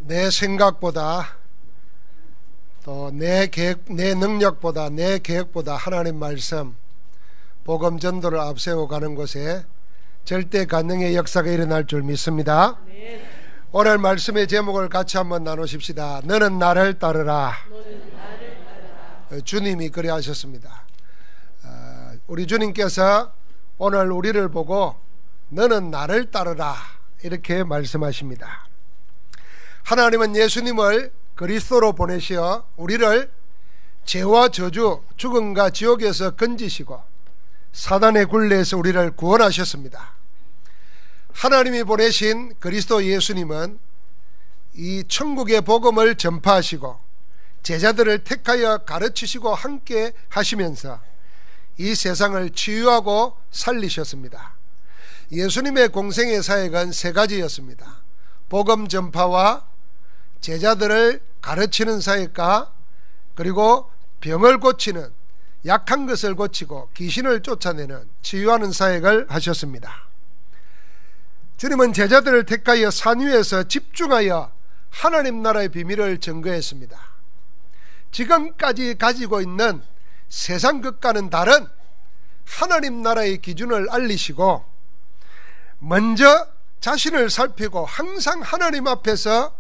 내 생각보다 또 내 능력보다 내 계획보다 하나님 말씀 복음 전도를 앞세워 가는 곳에 절대 가능의 역사가 일어날 줄 믿습니다. 오늘 말씀의 제목을 같이 한번 나누십시다. 너는 나를 따르라. 주님이 그리 하셨습니다. 우리 주님께서 오늘 우리를 보고 너는 나를 따르라 이렇게 말씀하십니다. 하나님은 예수님을 그리스도로 보내시어 우리를 죄와 저주, 죽음과 지옥에서 건지시고 사단의 굴레에서 우리를 구원하셨습니다. 하나님이 보내신 그리스도 예수님은 이 천국의 복음을 전파하시고 제자들을 택하여 가르치시고 함께 하시면서 이 세상을 치유하고 살리셨습니다. 예수님의 공생의 사역은 세 가지였습니다. 복음 전파와 제자들을 가르치는 사역과 그리고 병을 고치는, 약한 것을 고치고 귀신을 쫓아내는, 치유하는 사역을 하셨습니다. 주님은 제자들을 택하여 산 위에서 집중하여 하나님 나라의 비밀을 증거했습니다. 지금까지 가지고 있는 세상 것과는 다른 하나님 나라의 기준을 알리시고 먼저 자신을 살피고 항상 하나님 앞에서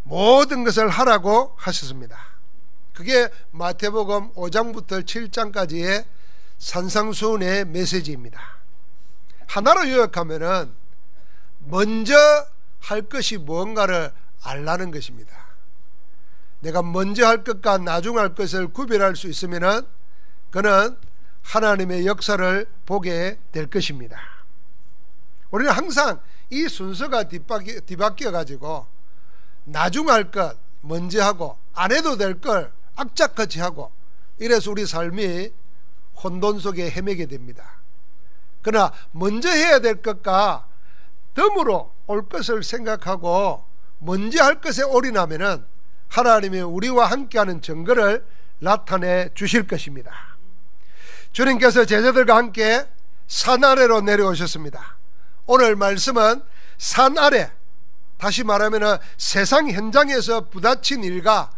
모든 것을 하라고 하셨습니다. 그게 마태복음 5장부터 7장까지의 산상수훈의 메시지입니다. 하나로 요약하면은 먼저 할 것이 무언가를 알라는 것입니다. 내가 먼저 할 것과 나중 할 것을 구별할 수 있으면은 그는 하나님의 역사를 보게 될 것입니다. 우리는 항상 이 순서가 뒤바뀌어 가지고 나중 할 것 먼저 하고 안 해도 될 걸 악착같이 하고 이래서 우리 삶이 혼돈 속에 헤매게 됩니다. 그러나 먼저 해야 될 것과 덤으로 올 것을 생각하고 먼저 할 것에 올인하면은 하나님이 우리와 함께하는 증거를 나타내 주실 것입니다. 주님께서 제자들과 함께 산 아래로 내려오셨습니다. 오늘 말씀은 산 아래, 다시 말하면 세상 현장에서 부딪힌 일과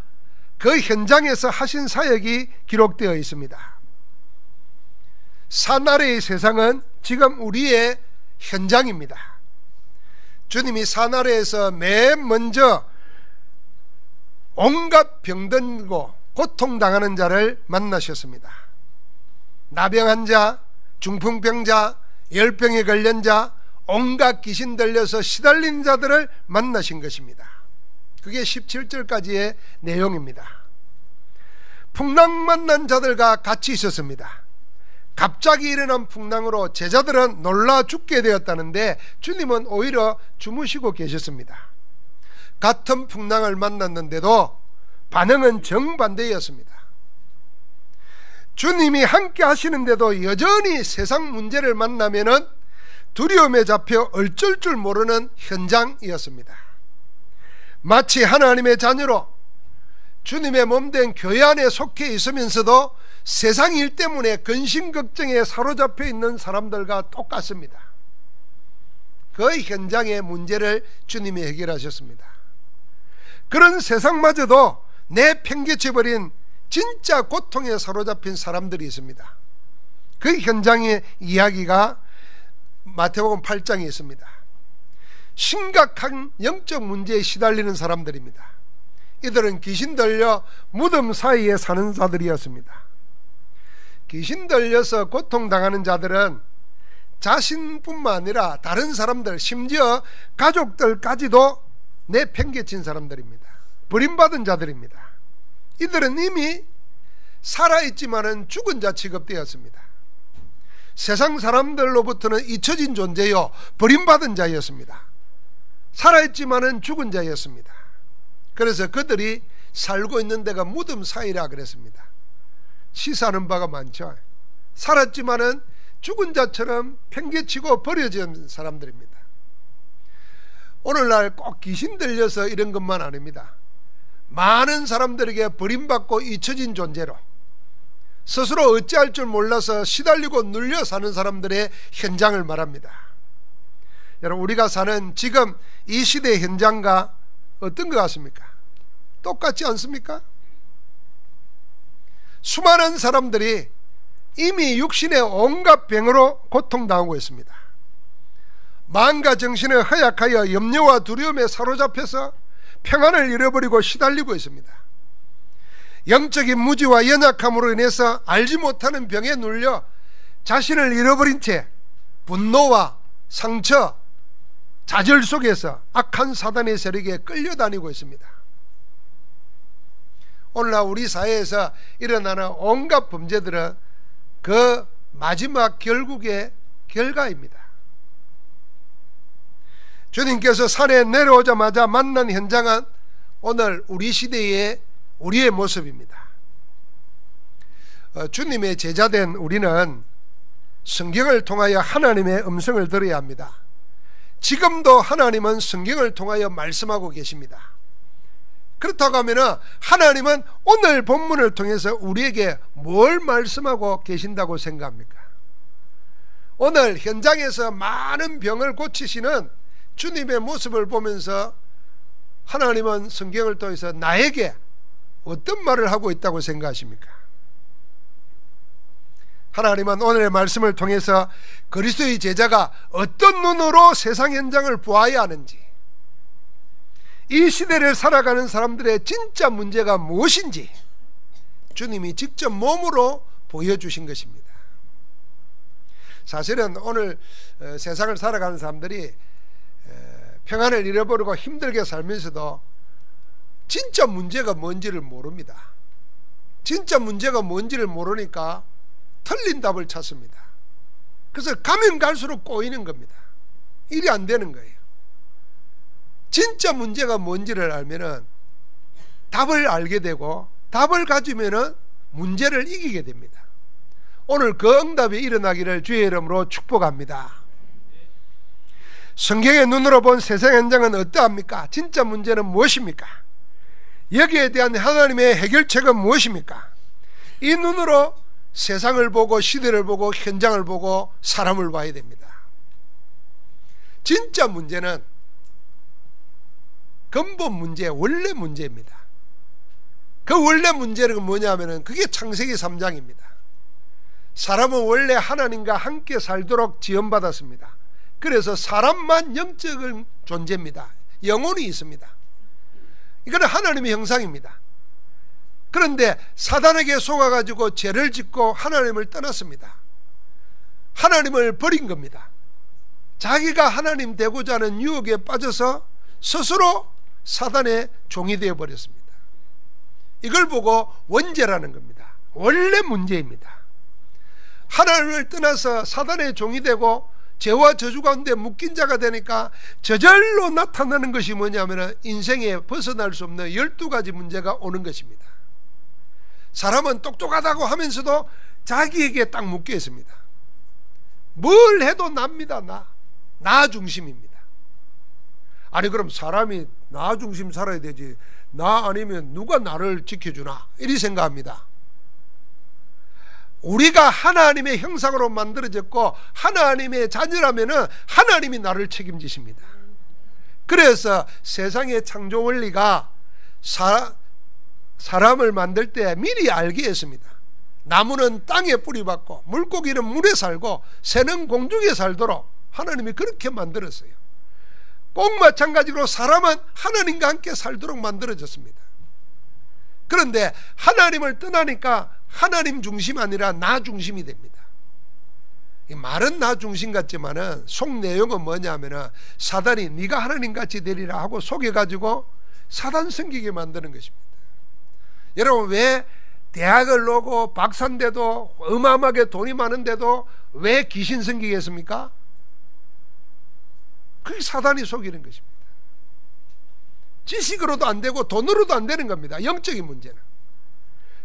그 현장에서 하신 사역이 기록되어 있습니다. 산 아래의 세상은 지금 우리의 현장입니다. 주님이 산 아래에서 맨 먼저 온갖 병들고 고통당하는 자를 만나셨습니다. 나병한 자, 중풍병자, 열병에 걸린 자, 온갖 귀신 들려서 시달린 자들을 만나신 것입니다. 그게 17절까지의 내용입니다. 풍랑 만난 자들과 같이 있었습니다. 갑자기 일어난 풍랑으로 제자들은 놀라 죽게 되었다는데 주님은 오히려 주무시고 계셨습니다. 같은 풍랑을 만났는데도 반응은 정반대였습니다. 주님이 함께 하시는데도 여전히 세상 문제를 만나면은 두려움에 잡혀 어쩔 줄 모르는 현장이었습니다. 마치 하나님의 자녀로 주님의 몸된 교회 안에 속해 있으면서도 세상 일 때문에 근심 걱정에 사로잡혀 있는 사람들과 똑같습니다. 그 현장의 문제를 주님이 해결하셨습니다. 그런 세상마저도 내팽개쳐버린 진짜 고통에 사로잡힌 사람들이 있습니다. 그 현장의 이야기가 마태복음 8장에 있습니다. 심각한 영적 문제에 시달리는 사람들입니다. 이들은 귀신 들려 무덤 사이에 사는 자들이었습니다. 귀신 들려서 고통당하는 자들은 자신뿐만 아니라 다른 사람들, 심지어 가족들까지도 내팽개친 사람들입니다. 버림받은 자들입니다. 이들은 이미 살아있지만은 죽은 자 취급되었습니다. 세상 사람들로부터는 잊혀진 존재요, 버림받은 자였습니다. 살아있지만은 죽은 자였습니다. 그래서 그들이 살고 있는 데가 무덤 사이라 그랬습니다. 시사하는 바가 많죠. 살았지만은 죽은 자처럼 팽개치고 버려진 사람들입니다. 오늘날 꼭 귀신 들려서 이런 것만 아닙니다. 많은 사람들에게 버림받고 잊혀진 존재로 스스로 어찌할 줄 몰라서 시달리고 눌려 사는 사람들의 현장을 말합니다. 여러분, 우리가 사는 지금 이 시대의 현장과 어떤 것 같습니까? 똑같지 않습니까? 수많은 사람들이 이미 육신의 온갖 병으로 고통당하고 있습니다. 마음과 정신을 허약하여 염려와 두려움에 사로잡혀서 평안을 잃어버리고 시달리고 있습니다. 영적인 무지와 연약함으로 인해서 알지 못하는 병에 눌려 자신을 잃어버린 채 분노와 상처, 좌절 속에서 악한 사단의 세력에 끌려다니고 있습니다. 오늘날 우리 사회에서 일어나는 온갖 범죄들은 그 마지막 결국의 결과입니다. 주님께서 산에 내려오자마자 만난 현장은 오늘 우리 시대의 우리의 모습입니다. 주님의 제자된 우리는 성경을 통하여 하나님의 음성을 들어야 합니다. 지금도 하나님은 성경을 통하여 말씀하고 계십니다. 그렇다고 하면 하나님은 오늘 본문을 통해서 우리에게 뭘 말씀하고 계신다고 생각합니까? 오늘 현장에서 많은 병을 고치시는 주님의 모습을 보면서 하나님은 성경을 통해서 나에게 어떤 말을 하고 있다고 생각하십니까? 하나님은 오늘의 말씀을 통해서 그리스도의 제자가 어떤 눈으로 세상 현장을 보아야 하는지, 이 시대를 살아가는 사람들의 진짜 문제가 무엇인지 주님이 직접 몸으로 보여주신 것입니다. 사실은 오늘 세상을 살아가는 사람들이 평안을 잃어버리고 힘들게 살면서도 진짜 문제가 뭔지를 모릅니다. 진짜 문제가 뭔지를 모르니까 틀린 답을 찾습니다. 그래서 가면 갈수록 꼬이는 겁니다. 일이 안 되는 거예요. 진짜 문제가 뭔지를 알면은 답을 알게 되고, 답을 가지면은 문제를 이기게 됩니다. 오늘 그 응답이 일어나기를 주의 이름으로 축복합니다. 성경의 눈으로 본 세상 현장은 어떠합니까? 진짜 문제는 무엇입니까? 여기에 대한 하나님의 해결책은 무엇입니까? 이 눈으로 세상을 보고 시대를 보고 현장을 보고 사람을 봐야 됩니다. 진짜 문제는 근본 문제, 원래 문제입니다. 그 원래 문제는 뭐냐면은 그게 창세기 3장입니다. 사람은 원래 하나님과 함께 살도록 지원받았습니다. 그래서 사람만 영적인 존재입니다. 영혼이 있습니다. 이거는 하나님의 형상입니다. 그런데 사단에게 속아가지고 죄를 짓고 하나님을 떠났습니다. 하나님을 버린 겁니다. 자기가 하나님 되고자 하는 유혹에 빠져서 스스로 사단의 종이 되어버렸습니다. 이걸 보고 원죄라는 겁니다. 원래 문제입니다. 하나님을 떠나서 사단의 종이 되고 죄와 저주 가운데 묶인 자가 되니까 저절로 나타나는 것이 뭐냐면 인생에 벗어날 수 없는 12가지 문제가 오는 것입니다. 사람은 똑똑하다고 하면서도 자기에게 딱 묶여 있습니다. 뭘 해도 납니다. 나 중심입니다. 아니 그럼 사람이 나 중심 살아야 되지, 나 아니면 누가 나를 지켜주나, 이리 생각합니다. 우리가 하나님의 형상으로 만들어졌고 하나님의 자녀라면은 하나님이 나를 책임지십니다. 그래서 세상의 창조 원리가 사람을 만들 때 미리 알게 했습니다. 나무는 땅에 뿌리박고 물고기는 물에 살고 새는 공중에 살도록 하나님이 그렇게 만들었어요. 꼭 마찬가지로 사람은 하나님과 함께 살도록 만들어졌습니다. 그런데 하나님을 떠나니까 하나님 중심이 아니라 나 중심이 됩니다. 이 말은 나 중심 같지만은 속 내용은 뭐냐면은 사단이 네가 하나님같이 되리라 하고 속여가지고 사단 섬기게 만드는 것입니다. 여러분, 왜 대학을 나오고 박사인데도 어마어마하게 돈이 많은데도 왜 귀신 섬기겠습니까? 그게 사단이 속이는 것입니다. 지식으로도 안 되고 돈으로도 안 되는 겁니다. 영적인 문제는.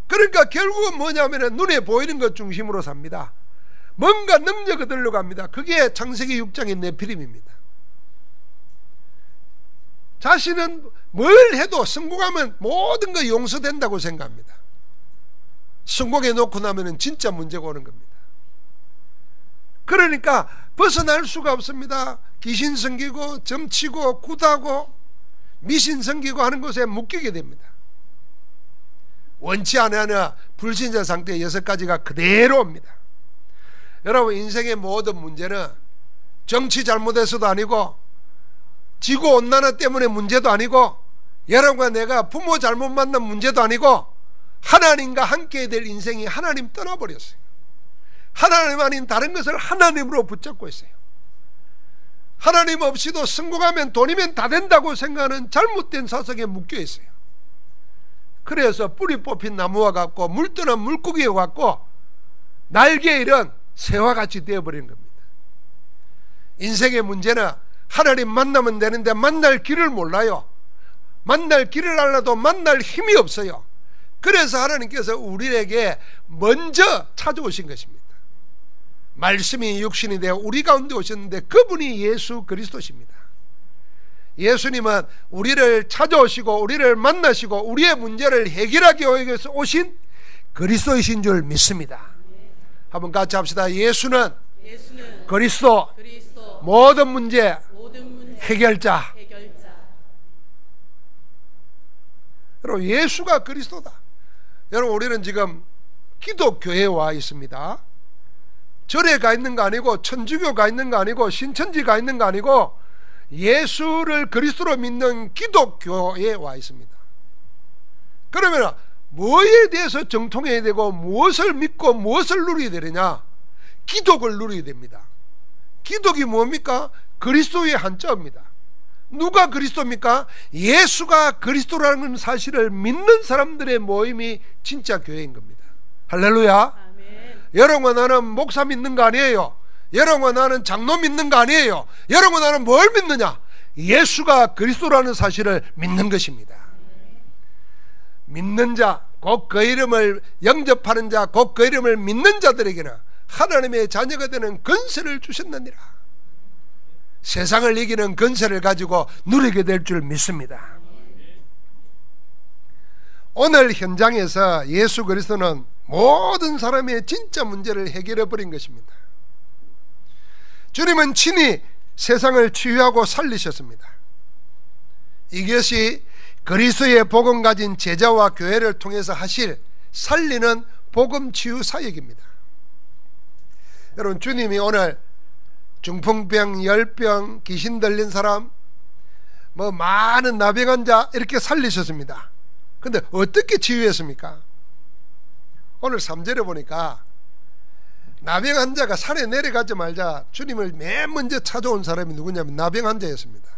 그러니까 결국은 뭐냐면 눈에 보이는 것 중심으로 삽니다. 뭔가 능력을 얻으려고 합니다. 그게 창세기 6장의 네피림입니다. 자신은 뭘 해도 성공하면 모든 거 용서된다고 생각합니다. 성공해 놓고 나면 진짜 문제가 오는 겁니다. 그러니까 벗어날 수가 없습니다. 귀신 섬기고 점치고 굿하고 미신 섬기고 하는 곳에 묶이게 됩니다. 원치 않으면 불신자 상태의 6가지가 그대로 옵니다. 여러분, 인생의 모든 문제는 정치 잘못해서도 아니고 지구온난화 때문에 문제도 아니고 여러분과 내가 부모 잘못 만난 문제도 아니고 하나님과 함께 될 인생이 하나님 떠나버렸어요. 하나님 아닌 다른 것을 하나님으로 붙잡고 있어요. 하나님 없이도 성공하면 돈이면 다 된다고 생각하는 잘못된 사상에 묶여 있어요. 그래서 뿌리 뽑힌 나무와 같고 물 떠난 물고기와 같고 날개 잃은 새와 같이 되어버리는 겁니다. 인생의 문제는 하나님 만나면 되는데 만날 길을 몰라요. 만날 길을 알아도 만날 힘이 없어요. 그래서 하나님께서 우리에게 먼저 찾아오신 것입니다. 말씀이 육신이 되어 우리 가운데 오셨는데 그분이 예수 그리스도십니다. 예수님은 우리를 찾아오시고 우리를 만나시고 우리의 문제를 해결하기 위해서 오신 그리스도이신 줄 믿습니다. 한번 같이 합시다. 예수는 그리스도, 모든 문제 해결자. 여러분, 예수가 그리스도다. 여러분, 우리는 지금 기독교회에 와 있습니다. 절에 가 있는 거 아니고 천주교 가 있는 거 아니고 신천지 가 있는 거 아니고 예수를 그리스도로 믿는 기독교에 와 있습니다. 그러면 뭐에 대해서 정통해야 되고 무엇을 믿고 무엇을 누려야 되느냐? 기독을 누려야 됩니다. 기독이 뭡니까? 그리스도의 한자입니다. 누가 그리스도입니까? 예수가 그리스도라는 사실을 믿는 사람들의 모임이 진짜 교회인 겁니다. 할렐루야. 아멘. 여러분과 나는 목사 믿는 거 아니에요. 여러분과 나는 장로 믿는 거 아니에요. 여러분과 나는 뭘 믿느냐? 예수가 그리스도라는 사실을 믿는 것입니다. 믿는 자, 곧 그 이름을 영접하는 자, 곧 그 이름을 믿는 자들에게는 하나님의 자녀가 되는 권세를 주셨느니라. 세상을 이기는 권세를 가지고 누리게 될 줄 믿습니다. 오늘 현장에서 예수 그리스도는 모든 사람의 진짜 문제를 해결해 버린 것입니다. 주님은 친히 세상을 치유하고 살리셨습니다. 이것이 그리스도의 복음 가진 제자와 교회를 통해서 하실 살리는 복음 치유 사역입니다. 여러분, 주님이 오늘 중풍병, 열병, 귀신 들린 사람, 많은 나병 환자 이렇게 살리셨습니다. 근데 어떻게 치유했습니까? 오늘 3절에 보니까 나병 환자가 산에 내려가자마자 주님을 맨 먼저 찾아온 사람이 누구냐면 나병 환자였습니다.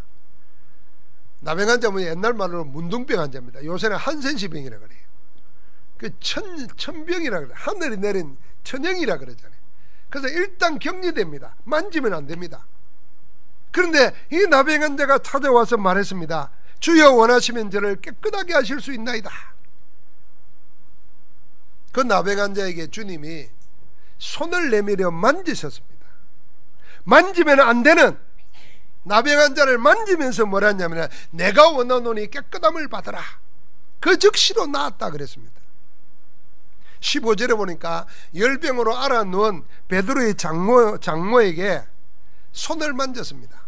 나병 환자면 옛날 말로 문둥병 환자입니다. 요새는 한센시병이라 그래요. 그 천병이라 그래요. 하늘이 내린 천영이라 그러잖아요. 그래서 일단 격리됩니다. 만지면 안 됩니다. 그런데 이 나병 환자가 찾아와서 말했습니다. 주여, 원하시면 저를 깨끗하게 하실 수 있나이다. 그 나병 환자에게 주님이 손을 내밀어 만지셨습니다. 만지면 안 되는 나병 환자를 만지면서 뭐라 했냐면 내가 원하노니 깨끗함을 받으라. 그 즉시로 나았다 그랬습니다. 15절에 보니까 열병으로 알아누운 베드로의 장모에게 손을 만졌습니다.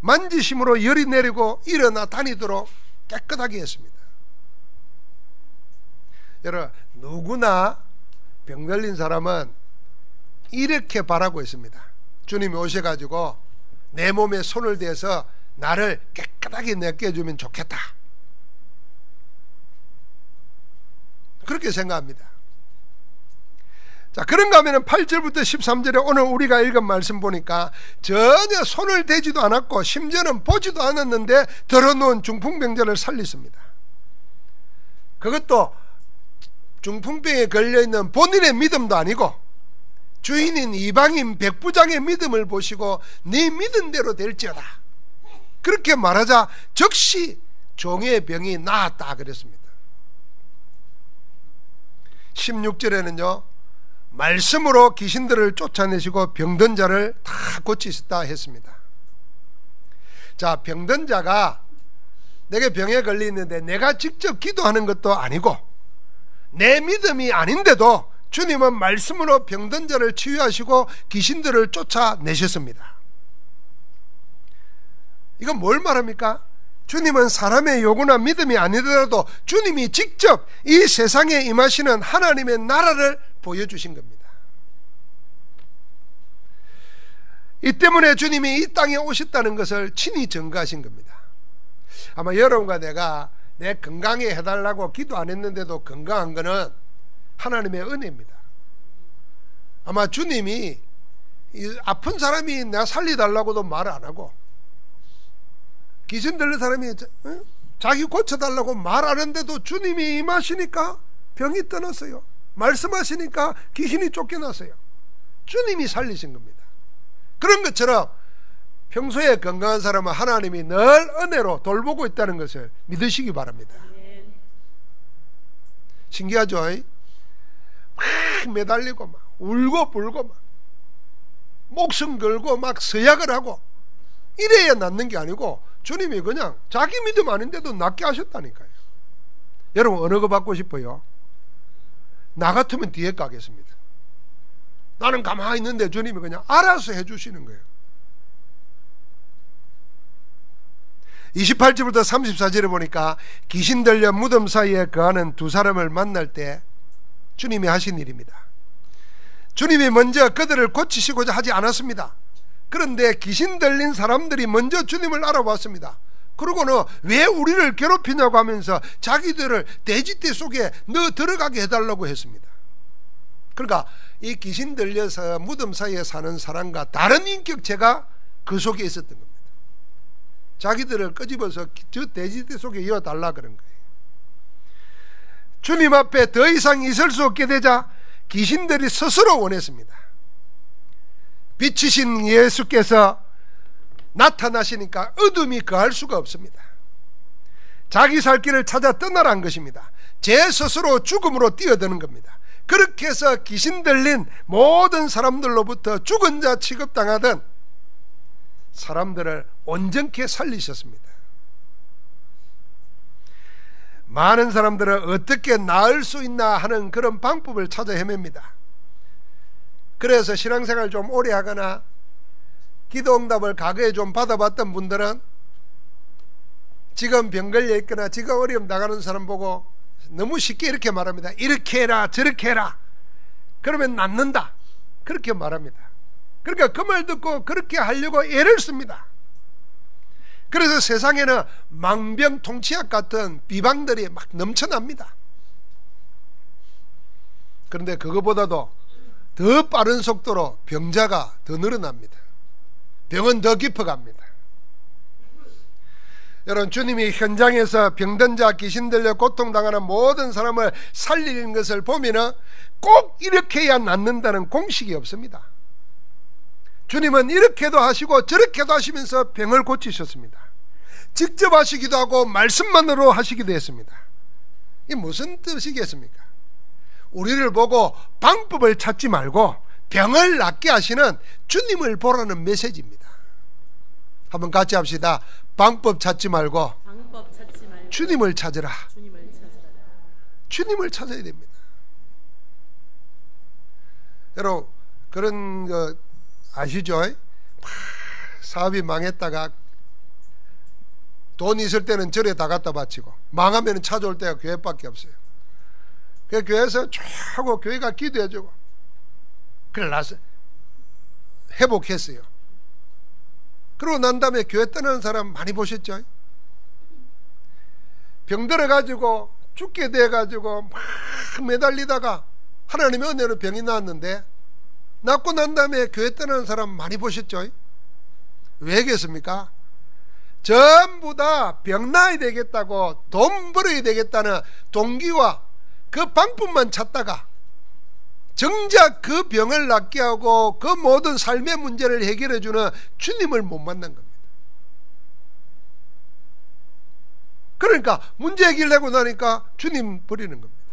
만지심으로 열이 내리고 일어나 다니도록 깨끗하게 했습니다. 여러분, 누구나 병 걸린 사람은 이렇게 바라고 있습니다. 주님이 오셔가지고 내 몸에 손을 대서 나를 깨끗하게 내껴주면 좋겠다. 그렇게 생각합니다. 자, 그런가 하면 8절부터 13절에 오늘 우리가 읽은 말씀 보니까 전혀 손을 대지도 않았고 심지어는 보지도 않았는데 들어놓은 중풍병자를 살렸습니다. 그것도 중풍병에 걸려있는 본인의 믿음도 아니고 주인인 이방인 백부장의 믿음을 보시고 네 믿은 대로 될지어다. 그렇게 말하자 즉시 종의 병이 나았다 그랬습니다. 16절에는요, 말씀으로 귀신들을 쫓아내시고 병든 자를 다 고치셨다 했습니다. 자, 병든 자가 내게 병에 걸리는데 내가 직접 기도하는 것도 아니고 내 믿음이 아닌데도 주님은 말씀으로 병든 자를 치유하시고 귀신들을 쫓아내셨습니다. 이건 뭘 말합니까? 주님은 사람의 요구나 믿음이 아니더라도 주님이 직접 이 세상에 임하시는 하나님의 나라를 보여주신 겁니다. 이 때문에 주님이 이 땅에 오셨다는 것을 친히 증거하신 겁니다. 아마 여러분과 내가 내 건강에 해달라고 기도 안 했는데도 건강한 것은 하나님의 은혜입니다. 아마 주님이 아픈 사람이 내가 살리달라고도 말 안 하고, 귀신 들린 사람이 자기 고쳐달라고 말 안 했는데도 주님이 임하시니까 병이 떠났어요. 말씀하시니까 귀신이 쫓겨났어요. 주님이 살리신 겁니다. 그런 것처럼 평소에 건강한 사람은 하나님이 늘 은혜로 돌보고 있다는 것을 믿으시기 바랍니다. 신기하죠? 막 매달리고 막 울고 불고 막 목숨 걸고 막 서약을 하고 이래야 낫는 게 아니고 주님이 그냥 자기 믿음 아닌데도 낫게 하셨다니까요. 여러분 어느 거 받고 싶어요? 나 같으면 뒤에 가겠습니다. 나는 가만히 있는데 주님이 그냥 알아서 해주시는 거예요. 28절부터 34절에 보니까 귀신 들려 무덤 사이에 거하는 두 사람을 만날 때 주님이 하신 일입니다. 주님이 먼저 그들을 고치시고자 하지 않았습니다. 그런데 귀신 들린 사람들이 먼저 주님을 알아봤습니다. 그러고는 왜 우리를 괴롭히냐고 하면서 자기들을 돼지떼 속에 넣어 들어가게 해달라고 했습니다. 그러니까 이 귀신 들려서 무덤 사이에 사는 사람과 다른 인격체가 그 속에 있었던 겁니다. 자기들을 끄집어서 저 돼지떼 속에 이어달라 그런 거예요. 주님 앞에 더 이상 있을 수 없게 되자 귀신들이 스스로 원했습니다. 빛이신 예수께서 나타나시니까 어둠이 거할 수가 없습니다. 자기 살 길을 찾아 떠나란 것입니다. 제 스스로 죽음으로 뛰어드는 겁니다. 그렇게 해서 귀신 들린 모든 사람들로부터 죽은 자 취급당하던 사람들을 온전케 살리셨습니다. 많은 사람들은 어떻게 나을 수 있나 하는 그런 방법을 찾아 헤맵니다. 그래서 신앙생활 좀 오래 하거나 기도응답을 과거에 좀 받아봤던 분들은 지금 병 걸려 있거나 지금 어려움 나가는 사람 보고 너무 쉽게 이렇게 말합니다. 이렇게 해라 저렇게 해라 그러면 낫는다 그렇게 말합니다. 그러니까 그 말 듣고 그렇게 하려고 애를 씁니다. 그래서 세상에는 망병통치약 같은 비방들이 막 넘쳐납니다. 그런데 그거보다도 더 빠른 속도로 병자가 더 늘어납니다. 병은 더 깊어갑니다. 여러분 주님이 현장에서 병든 자 귀신 들려 고통당하는 모든 사람을 살리는 것을 보면 꼭 이렇게 해야 낫는다는 공식이 없습니다. 주님은 이렇게도 하시고 저렇게도 하시면서 병을 고치셨습니다. 직접 하시기도 하고 말씀만으로 하시기도 했습니다. 이게 무슨 뜻이겠습니까? 우리를 보고 방법을 찾지 말고 병을 낫게 하시는 주님을 보라는 메시지입니다. 한번 같이 합시다. 방법 찾지 말고 주님을 찾으라. 주님을 찾아야 됩니다. 여러분 그런 거 아시죠? 사업이 망했다가 돈 있을 때는 절에 다 갖다 바치고 망하면 찾아올 때가 교회밖에 없어요. 그 교회에서 쭉 하고 교회가 기도해주고 그래 나서 회복했어요. 그러고 난 다음에 교회 떠나는 사람 많이 보셨죠? 병 들어가지고 죽게 돼가지고 막 매달리다가 하나님의 은혜로 병이 나았는데 낫고 난 다음에 교회 떠나는 사람 많이 보셨죠? 왜겠습니까? 전부 다 병 나야 되겠다고 돈 벌어야 되겠다는 동기와 그 방법만 찾다가 정작 그 병을 낫게 하고 그 모든 삶의 문제를 해결해주는 주님을 못 만난 겁니다. 그러니까 문제 해결되고 나니까 주님 버리는 겁니다.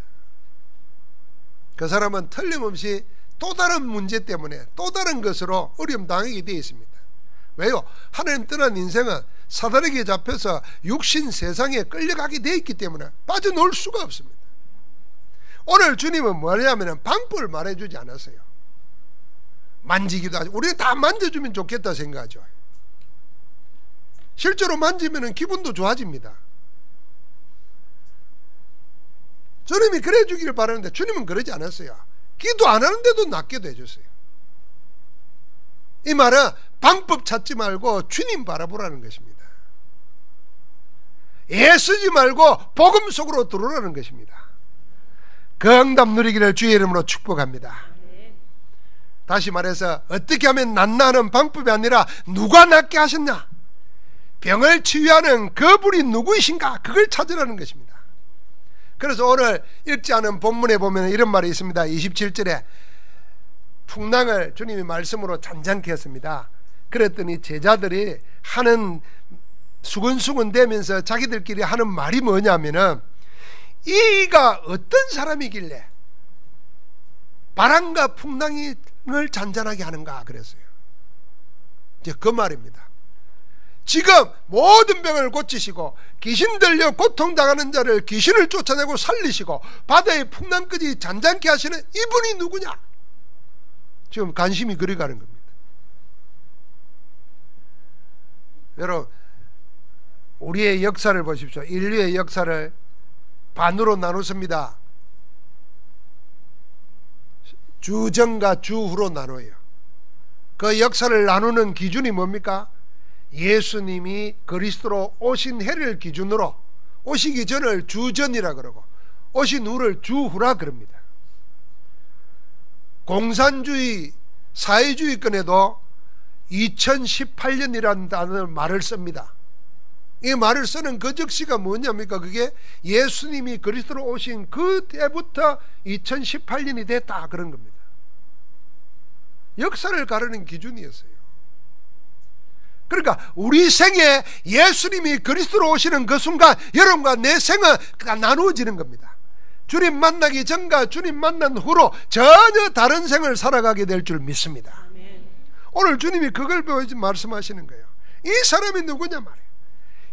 그 사람은 틀림없이 또 다른 문제 때문에 또 다른 것으로 어려움 당하게 되어 있습니다. 왜요? 하나님 떠난 인생은 사단에게 잡혀서 육신 세상에 끌려가게 되어 있기 때문에 빠져나올 수가 없습니다. 오늘 주님은 뭐냐면 방법을 말해주지 않았어요. 만지기도 하죠. 우리는 다 만져주면 좋겠다 생각하죠. 실제로 만지면 기분도 좋아집니다. 주님이 그래 주기를 바라는데 주님은 그러지 않았어요. 기도 안 하는데도 낫게도 해줬어요. 이 말은 방법 찾지 말고 주님 바라보라는 것입니다. 애쓰지 말고 복음 속으로 들어오라는 것입니다. 그 응답 누리기를 주의 이름으로 축복합니다. 다시 말해서 어떻게 하면 낫나는 방법이 아니라 누가 낫게 하셨냐, 병을 치유하는 그분이 누구이신가, 그걸 찾으라는 것입니다. 그래서 오늘 읽지 않은 본문에 보면 이런 말이 있습니다. 27절에 풍랑을 주님이 말씀으로 잔잔케 했습니다. 그랬더니 제자들이 하는 수근수근 대면서 자기들끼리 하는 말이 뭐냐면은, 이가 어떤 사람이길래 바람과 풍랑을 잔잔하게 하는가 그랬어요. 이제 그 말입니다. 지금 모든 병을 고치시고 귀신 들려 고통당하는 자를 귀신을 쫓아내고 살리시고 바다의 풍랑까지 잔잔케 하시는 이분이 누구냐, 지금 관심이 그리 가는 겁니다. 여러분, 우리의 역사를 보십시오. 인류의 역사를 반으로 나눴습니다. 주전과 주후로 나눠요. 그 역사를 나누는 기준이 뭡니까? 예수님이 그리스도로 오신 해를 기준으로, 오시기 전을 주전이라 그러고 오신 후를 주후라 그럽니다. 공산주의 사회주의권에도 2018년이라는 단어를 말을 씁니다. 이 말을 쓰는 그 즉시가 뭐냐니까, 그게 예수님이 그리스도로 오신 그 때부터 2018년이 됐다 그런 겁니다. 역사를 가르는 기준이었어요. 그러니까 우리 생에 예수님이 그리스도로 오시는 그 순간 여러분과 내 생은 나누어지는 겁니다. 주님 만나기 전과 주님 만난 후로 전혀 다른 생을 살아가게 될 줄 믿습니다. 오늘 주님이 그걸 말씀하시는 거예요. 이 사람이 누구냐 말이에요.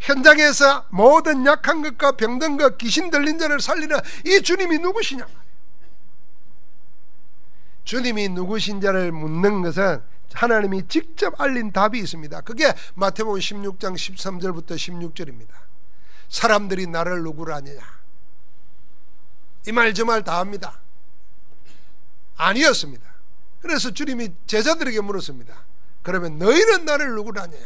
현장에서 모든 약한 것과 병든 것, 귀신 들린 자를 살리는 이 주님이 누구시냐 말이에요. 주님이 누구신 자를 묻는 것은 하나님이 직접 알린 답이 있습니다. 그게 마태복음 16장 13절부터 16절입니다. 사람들이 나를 누구라 하느냐, 이 말 저 말 다 합니다. 아니었습니다. 그래서 주님이 제자들에게 물었습니다. 그러면 너희는 나를 누구라 하느냐.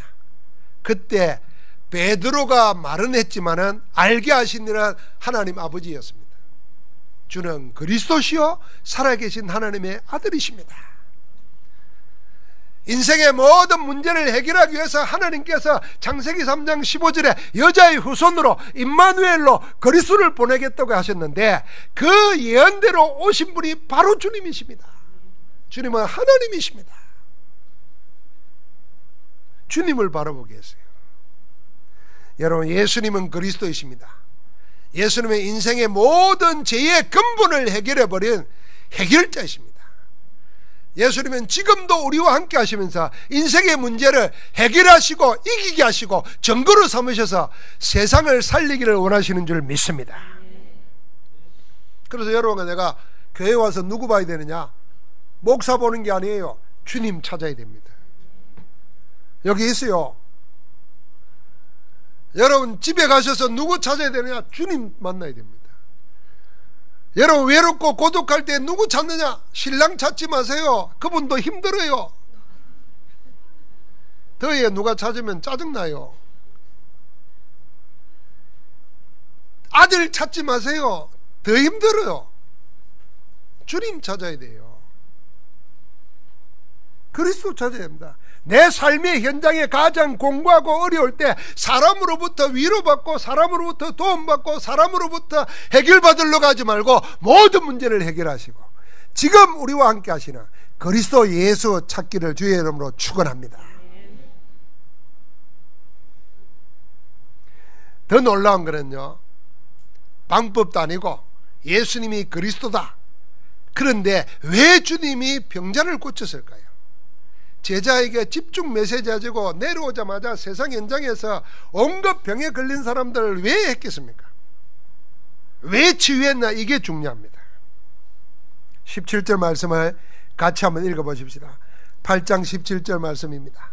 그때 베드로가 말은 했지만은 알게 하시니라 하나님 아버지였습니다. 주는 그리스도시요 살아계신 하나님의 아들이십니다. 인생의 모든 문제를 해결하기 위해서 하나님께서 창세기 3장 15절에 여자의 후손으로 임마누엘로 그리스도를 보내겠다고 하셨는데, 그 예언대로 오신 분이 바로 주님이십니다. 주님은 하나님이십니다. 주님을 바라보게 했어요. 여러분, 예수님은 그리스도이십니다. 예수님의 인생의 모든 죄의 근본을 해결해버린 해결자이십니다. 예수님은 지금도 우리와 함께 하시면서 인생의 문제를 해결하시고 이기게 하시고 증거로 삼으셔서 세상을 살리기를 원하시는 줄 믿습니다. 그래서 여러분과 내가 교회 와서 누구 봐야 되느냐? 목사 보는 게 아니에요. 주님 찾아야 됩니다. 여기 있어요. 여러분 집에 가셔서 누구 찾아야 되느냐? 주님 만나야 됩니다. 여러분 외롭고 고독할 때 누구 찾느냐? 신랑 찾지 마세요. 그분도 힘들어요. 더위에 누가 찾으면 짜증나요. 아들 찾지 마세요. 더 힘들어요. 주님 찾아야 돼요. 그리스도 찾아야 됩니다. 내 삶의 현장에 가장 공고하고 어려울 때 사람으로부터 위로받고 사람으로부터 도움받고 사람으로부터 해결받으려고 하지 말고 모든 문제를 해결하시고 지금 우리와 함께 하시는 그리스도 예수 찾기를 주의 이름으로 축원합니다. 더 놀라운 거는요, 방법도 아니고 예수님이 그리스도다. 그런데 왜 주님이 병자를 고쳤을까요? 제자에게 집중 메시지 가지고 내려오자마자 세상 현장에서 온갖 병에 걸린 사람들을 왜 했겠습니까? 왜 치유했나? 이게 중요합니다. 17절 말씀을 같이 한번 읽어보십시다. 8장 17절 말씀입니다.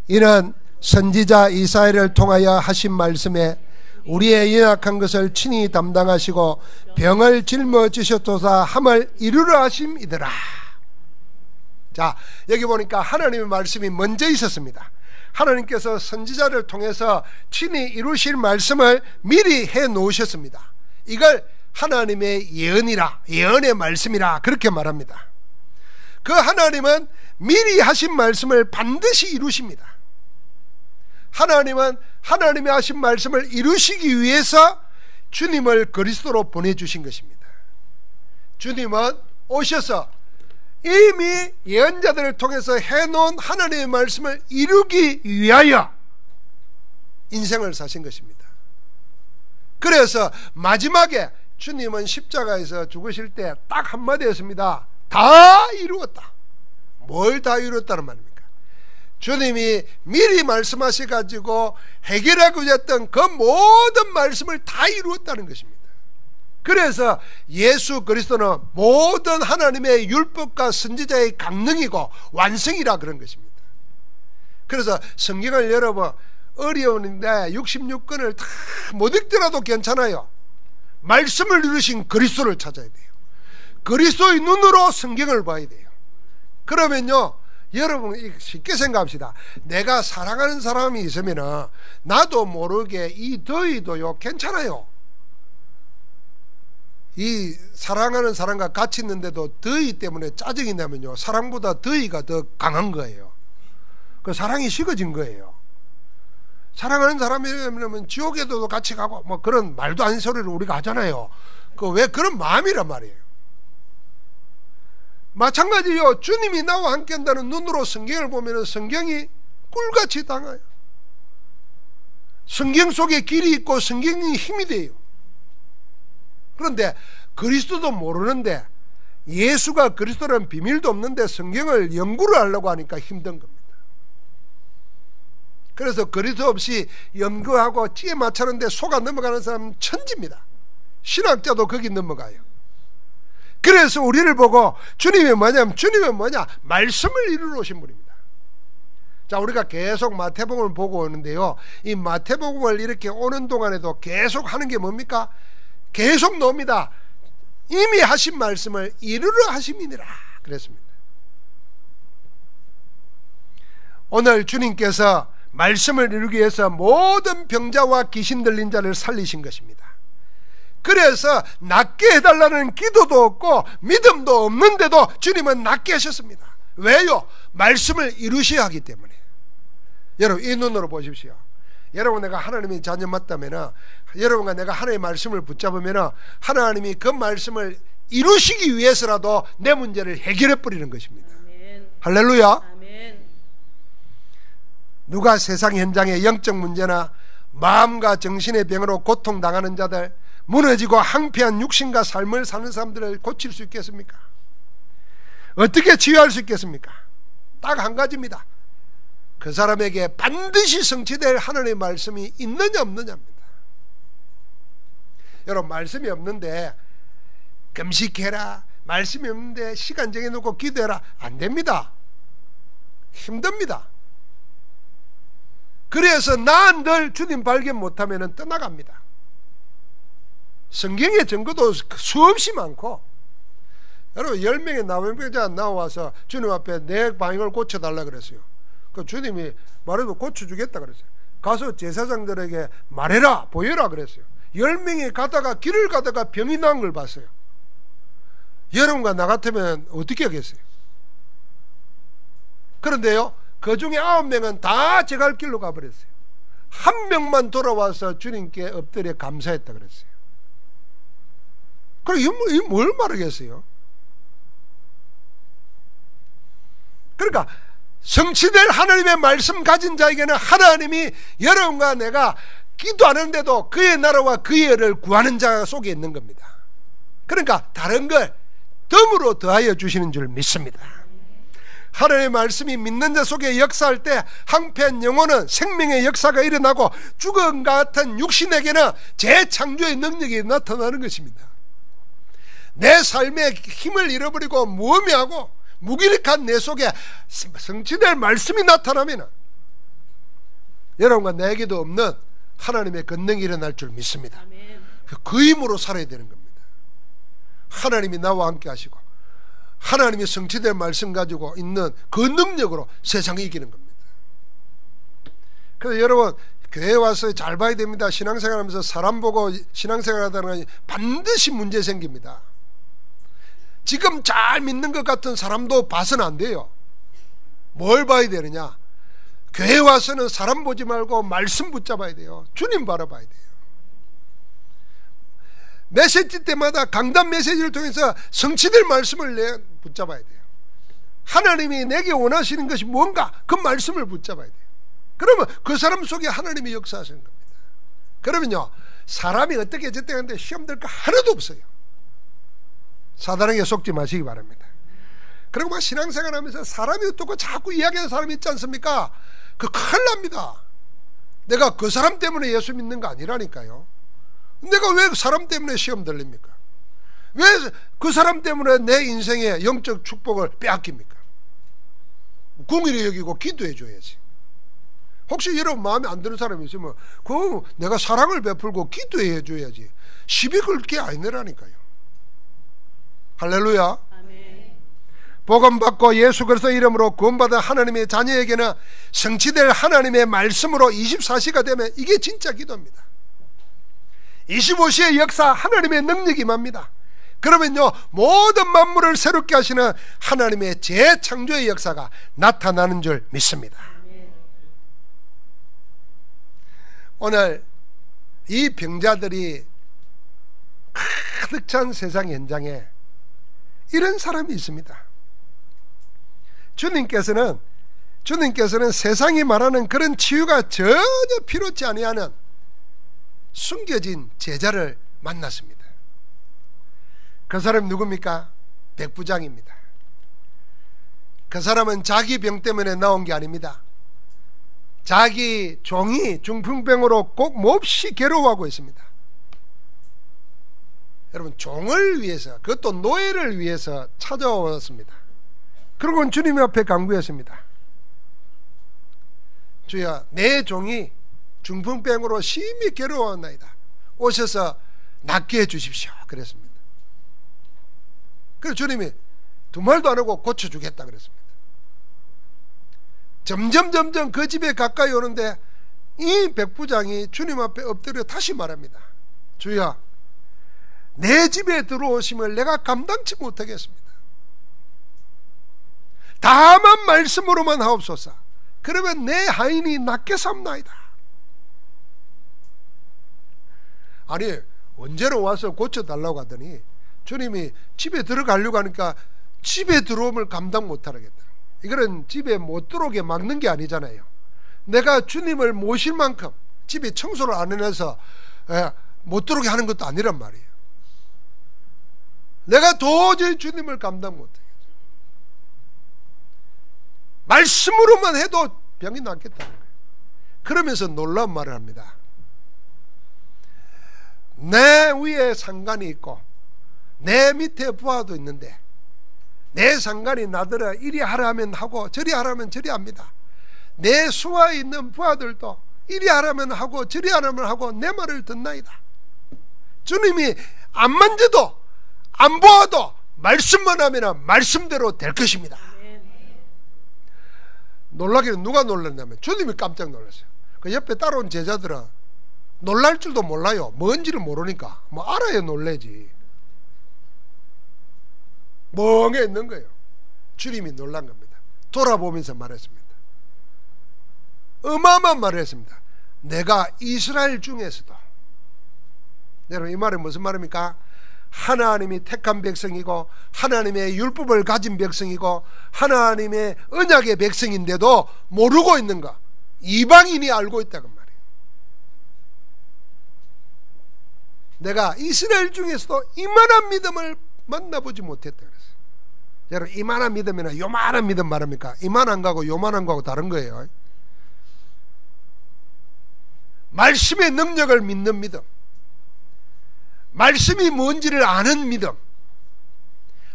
이는 선지자 이사야를 통하여 하신 말씀에 우리의 연약한 것을 친히 담당하시고 병을 짊어지셨도다 함을 이루려 하심이더라. 자, 여기 보니까 하나님의 말씀이 먼저 있었습니다. 하나님께서 선지자를 통해서 친히 이루실 말씀을 미리 해 놓으셨습니다. 이걸 하나님의 예언이라, 예언의 말씀이라 그렇게 말합니다. 그 하나님은 미리 하신 말씀을 반드시 이루십니다. 하나님은 하나님이 하신 말씀을 이루시기 위해서 주님을 그리스도로 보내주신 것입니다. 주님은 오셔서 이미 예언자들을 통해서 해놓은 하나님의 말씀을 이루기 위하여 인생을 사신 것입니다. 그래서 마지막에 주님은 십자가에서 죽으실 때 딱 한마디 했습니다. 다 이루었다. 뭘 다 이루었다는 말입니까? 주님이 미리 말씀하셔가지고 해결하고 했던 그 모든 말씀을 다 이루었다는 것입니다. 그래서 예수 그리스도는 모든 하나님의 율법과 선지자의 강능이고 완성이라 그런 것입니다. 그래서 성경을 여러분 어려운데 66권을 다 못 읽더라도 괜찮아요. 말씀을 이루신 그리스도를 찾아야 돼요. 그리스도의 눈으로 성경을 봐야 돼요. 그러면요, 여러분 쉽게 생각합시다. 내가 사랑하는 사람이 있으면 나도 모르게 이 더위도요 괜찮아요. 이 사랑하는 사람과 같이 있는데도 더위 때문에 짜증이 나면요, 사랑보다 더위가 더 강한 거예요. 그 사랑이 식어진 거예요. 사랑하는 사람이라면 지옥에도 같이 가고 뭐 그런 말도 안 되는 소리를 우리가 하잖아요. 그 왜 그런 마음이란 말이에요. 마찬가지요, 주님이 나와 함께 한다는 눈으로 성경을 보면 성경이 꿀같이 당해요. 성경 속에 길이 있고 성경이 힘이 돼요. 그런데 그리스도도 모르는데, 예수가 그리스도라는 비밀도 없는데 성경을 연구를 하려고 하니까 힘든 겁니다. 그래서 그리스도 없이 연구하고 찌에 맞추는데 속아 넘어가는 사람은 천지입니다. 신학자도 거기 넘어가요. 그래서 우리를 보고 주님이 뭐냐면, 주님은 뭐냐? 말씀을 이루러 오신 분입니다. 자, 우리가 계속 마태복음을 보고 오는데요, 이 마태복음을 이렇게 오는 동안에도 계속 하는 게 뭡니까? 계속 나옵니다. 이미 하신 말씀을 이루러 하심이니라 그랬습니다. 오늘 주님께서 말씀을 이루기 위해서 모든 병자와 귀신 들린 자를 살리신 것입니다. 그래서 낫게 해달라는 기도도 없고 믿음도 없는데도 주님은 낫게 하셨습니다. 왜요? 말씀을 이루셔야 하기 때문에. 여러분, 이 눈으로 보십시오. 여러분, 내가 하나님의 자녀 맞다면, 여러분과 내가 하나님의 말씀을 붙잡으면 하나님이 그 말씀을 이루시기 위해서라도 내 문제를 해결해 버리는 것입니다. 아멘. 할렐루야. 아멘. 누가 세상 현장의 영적 문제나 마음과 정신의 병으로 고통당하는 자들, 무너지고 황폐한 육신과 삶을 사는 사람들을 고칠 수 있겠습니까? 어떻게 치유할 수 있겠습니까? 딱 한 가지입니다. 그 사람에게 반드시 성취될 하나님의 말씀이 있느냐 없느냐입니다. 여러분, 말씀이 없는데 금식해라, 말씀이 없는데 시간 정해놓고 기도해라, 안 됩니다. 힘듭니다. 그래서 나한들 주님 발견 못하면 떠나갑니다. 성경의 증거도 수없이 많고, 여러분 10명의 나병자 나와서 주님 앞에 내 방역을 고쳐달라 그랬어요. 그 주님이 말해도 고쳐주겠다 그랬어요. 가서 제사장들에게 말해라, 보여라 그랬어요. 10명이 가다가 길을 가다가 병이 난 걸 봤어요. 여러분과 나 같으면 어떻게 하겠어요? 그런데요, 그 중에 9명은 다 제 갈 길로 가버렸어요. 한 명만 돌아와서 주님께 엎드려 감사했다 그랬어요. 그럼 이 뭘 말하겠어요? 그러니까 성취될 하나님의 말씀 가진 자에게는 하나님이 여러분과 내가 기도하는데도 그의 나라와 그의 의를 구하는 자 속에 있는 겁니다. 그러니까 다른 걸 덤으로 더하여 주시는 줄 믿습니다. 하나님의 말씀이 믿는 자 속에 역사할 때 황폐한 영혼은 생명의 역사가 일어나고 죽은 같은 육신에게는 재창조의 능력이 나타나는 것입니다. 내 삶의 힘을 잃어버리고 무의미하고 무기력한 내 속에 성취될 말씀이 나타나면 여러분과 나에게도 없는 하나님의 권능이 일어날 줄 믿습니다. 그 힘으로 살아야 되는 겁니다. 하나님이 나와 함께 하시고 하나님이 성취된 말씀 가지고 있는 그 능력으로 세상을 이기는 겁니다. 그래서 여러분 교회 와서 잘 봐야 됩니다. 신앙생활 하면서 사람 보고 신앙생활 하다는 건 반드시 문제 생깁니다. 지금 잘 믿는 것 같은 사람도 봐서는 안 돼요. 뭘 봐야 되느냐? 교회 와서는 사람 보지 말고 말씀 붙잡아야 돼요. 주님 바라봐야 돼요. 메시지 때마다 강단 메시지를 통해서 성취될 말씀을 붙잡아야 돼요. 하나님이 내게 원하시는 것이 뭔가 그 말씀을 붙잡아야 돼요. 그러면 그 사람 속에 하나님이 역사하시는 겁니다. 그러면요 사람이 어떻게 어쨌든 시험될 거 하나도 없어요. 사단에게 속지 마시기 바랍니다. 그리고 막 신앙생활 하면서 사람이 어떻고 자꾸 이야기하는 사람이 있지 않습니까? 그 큰일 납니다. 내가 그 사람 때문에 예수 믿는 거 아니라니까요. 내가 왜 사람 때문에 시험 들립니까? 왜 그 사람 때문에 내 인생의 영적 축복을 빼앗깁니까? 궁일이 여기고 기도해 줘야지. 혹시 여러분 마음에 안 드는 사람이 있으면 그 내가 사랑을 베풀고 기도해 줘야지. 시비 걸 게 아니라니까요. 할렐루야. 아멘. 복음 받고 예수 그리스도 이름으로 구원받은 하나님의 자녀에게는 성취될 하나님의 말씀으로 24시가 되면 이게 진짜 기도입니다. 25시의 역사 하나님의 능력이 임합니다. 그러면요 모든 만물을 새롭게 하시는 하나님의 재창조의 역사가 나타나는 줄 믿습니다. 오늘 이 병자들이 가득 찬 세상 현장에 이런 사람이 있습니다. 주님께서는 세상이 말하는 그런 치유가 전혀 필요치 아니하는 숨겨진 제자를 만났습니다. 그 사람이 누굽니까? 백부장입니다. 그 사람은 자기 병 때문에 나온 게 아닙니다. 자기 종이 중풍병으로 꼭 몹시 괴로워하고 있습니다. 여러분 종을 위해서, 그것도 노예를 위해서 찾아왔습니다. 그리고 주님 앞에 간구했습니다. 주여 내 종이 중풍병으로 심히 괴로워하나이다. 오셔서 낫게 해주십시오. 그랬습니다. 그래서 주님이 두 말도 안 하고 고쳐주겠다 그랬습니다. 점점 그 집에 가까이 오는데 이 백부장이 주님 앞에 엎드려 다시 말합니다. 주여 내 집에 들어오심을 내가 감당치 못하겠습니다. 다만 말씀으로만 하옵소서. 그러면 내 하인이 낫게 삼나이다. 아니 언제로 와서 고쳐달라고 하더니 주님이 집에 들어가려고 하니까 집에 들어오면 감당 못하겠다. 이거는 집에 못 들어오게 막는 게 아니잖아요. 내가 주님을 모실 만큼 집에 청소를 안 해놔서 못 들어오게 하는 것도 아니란 말이에요. 내가 도저히 주님을 감당 못하겠어요. 말씀으로만 해도 병이 낫겠다는 거예요. 그러면서 놀라운 말을 합니다. 내 위에 상관이 있고 내 밑에 부하도 있는데 내 상관이 나더러 이리 하라면 하고 저리 하라면 저리 합니다. 내 수하에 있는 부하들도 이리 하라면 하고 저리 하라면 하고 내 말을 듣나이다. 주님이 안 만져도 안 보아도 말씀만 하면 말씀대로 될 것입니다. 놀라기는 누가 놀랐냐면 주님이 깜짝 놀랐어요. 그 옆에 따라온 제자들은 놀랄 줄도 몰라요. 뭔지를 모르니까 뭐 알아야 놀래지. 멍해 있는 거예요. 주님이 놀란 겁니다. 돌아보면서 말했습니다. 어마어마한 말을 했습니다. 내가 이스라엘 중에서도, 여러분 이 말은 무슨 말입니까? 하나님이 택한 백성이고 하나님의 율법을 가진 백성이고 하나님의 언약의 백성인데도 모르고 있는 거 이방인이 알고 있다고 말이에요. 내가 이스라엘 중에서도 이만한 믿음을 만나보지 못했다 그랬어요. 여러분 이만한 믿음이나 요만한 믿음 말합니까? 이만한 거하고 요만한 거하고 다른 거예요. 말씀의 능력을 믿는 믿음, 말씀이 뭔지를 아는 믿음,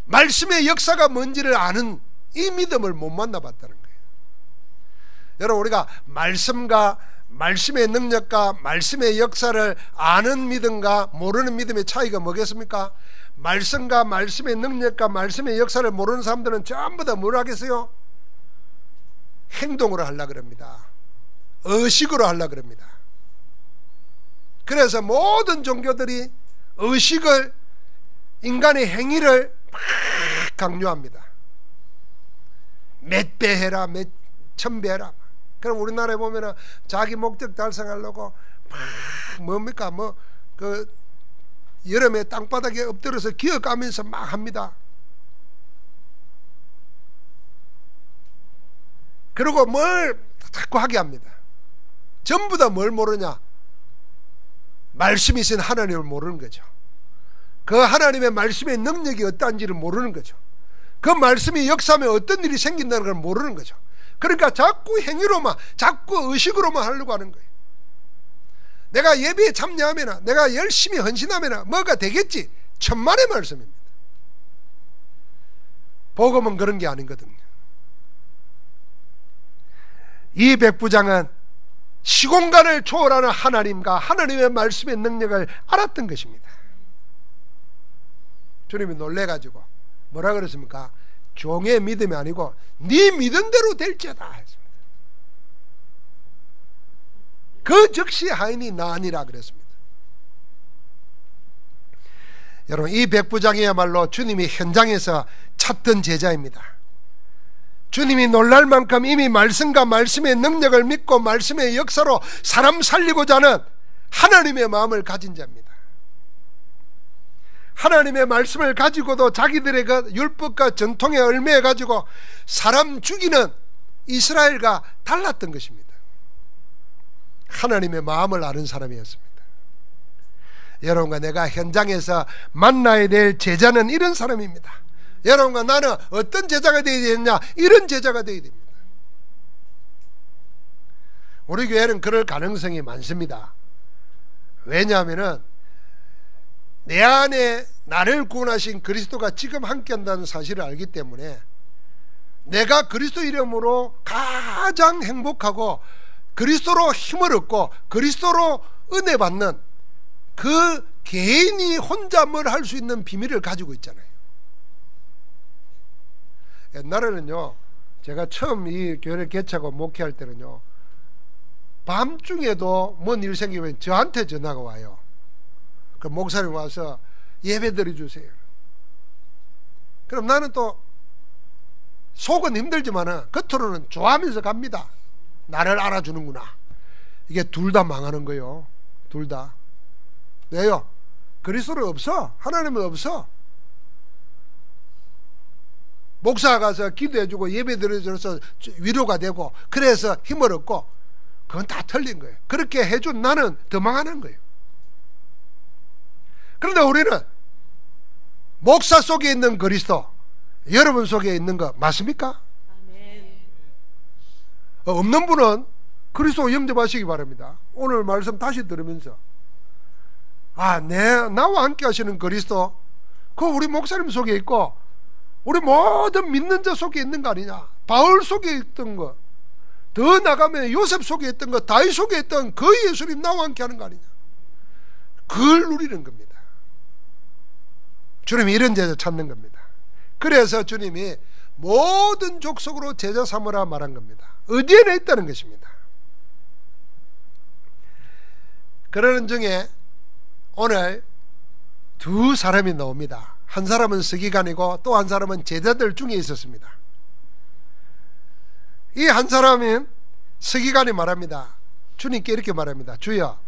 말씀의 역사가 뭔지를 아는 이 믿음을 못 만나봤다는 거예요. 여러분 우리가 말씀과 말씀의 능력과 말씀의 역사를 아는 믿음과 모르는 믿음의 차이가 뭐겠습니까? 말씀과 말씀의 능력과 말씀의 역사를 모르는 사람들은 전부 다 뭘 하겠어요? 행동으로 하려고 그럽니다. 의식으로 하려고 그럽니다. 그래서 모든 종교들이 의식을, 인간의 행위를 막 강요합니다. 몇 배 해라, 몇 천 배 해라. 그럼 우리나라에 보면은 자기 목적 달성하려고 막 뭡니까? 여름에 땅바닥에 엎드려서 기어가면서 막 합니다. 그리고 뭘 자꾸 하게 합니다. 전부 다 뭘 모르냐? 말씀이신 하나님을 모르는 거죠. 그 하나님의 말씀의 능력이 어떠한지를 모르는 거죠. 그 말씀이 역사하면 어떤 일이 생긴다는 걸 모르는 거죠. 그러니까 자꾸 행위로만, 자꾸 의식으로만 하려고 하는 거예요. 내가 예배에 참여하면, 내가 열심히 헌신하면 뭐가 되겠지? 천만의 말씀입니다. 복음은 그런 게 아니거든요. 이 백부장은 시공간을 초월하는 하나님과 하나님의 말씀의 능력을 알았던 것입니다. 주님이 놀래가지고 뭐라 그랬습니까? 종의 믿음이 아니고 네 믿은 대로 될지어다 했습니다. 그 즉시 하인이 나으니라 그랬습니다. 여러분, 이 백부장이야말로 주님이 현장에서 찾던 제자입니다. 주님이 놀랄 만큼 이미 말씀과 말씀의 능력을 믿고 말씀의 역사로 사람 살리고자 하는 하나님의 마음을 가진 자입니다. 하나님의 말씀을 가지고도 자기들의 그 율법과 전통에 얽매여 가지고 사람 죽이는 이스라엘과 달랐던 것입니다. 하나님의 마음을 아는 사람이었습니다. 여러분과 내가 현장에서 만나야 될 제자는 이런 사람입니다. 여러분과 나는 어떤 제자가 되어야 되느냐? 이런 제자가 되어야 됩니다. 우리 교회는 그럴 가능성이 많습니다. 왜냐하면 내 안에 나를 구원하신 그리스도가 지금 함께한다는 사실을 알기 때문에 내가 그리스도 이름으로 가장 행복하고 그리스도로 힘을 얻고 그리스도로 은혜 받는 그 개인이 혼자 뭘 할 수 있는 비밀을 가지고 있잖아요. 옛날에는요, 제가 처음 이 교회를 개최하고 목회할 때는요, 밤중에도 뭔 일 생기면 저한테 전화가 와요. 그 목사님 와서 예배 드려주세요. 그럼 나는 또 속은 힘들지만은 겉으로는 좋아하면서 갑니다. 나를 알아주는구나. 이게 둘 다 망하는 거예요. 둘 다. 왜요? 그리스도는 없어. 하나님은 없어. 목사가 가서 기도해주고 예배 드려줘서 위로가 되고 그래서 힘을 얻고 그건 다 틀린 거예요. 그렇게 해준 나는 더 망하는 거예요. 그런데 우리는 목사 속에 있는 그리스도, 여러분 속에 있는 거 맞습니까? 아멘. 없는 분은 그리스도 영접하시기 바랍니다. 오늘 말씀 다시 들으면서 나와 함께 하시는 그리스도, 그거 우리 목사님 속에 있고 우리 모든 믿는 자 속에 있는 거 아니냐? 바울 속에 있던 거, 더 나가면 요셉 속에 있던 거, 다윗 속에 있던 그 예수님 나와 함께 하는 거 아니냐? 그걸 누리는 겁니다. 주님이 이런 제자 찾는 겁니다. 그래서 주님이 모든 족속으로 제자 삼으라 말한 겁니다. 어디에나 있다는 것입니다. 그러는 중에 오늘 두 사람이 나옵니다. 한 사람은 서기관이고 또 한 사람은 제자들 중에 있었습니다. 이 한 사람은 서기관이 말합니다. 주님께 이렇게 말합니다. 주여,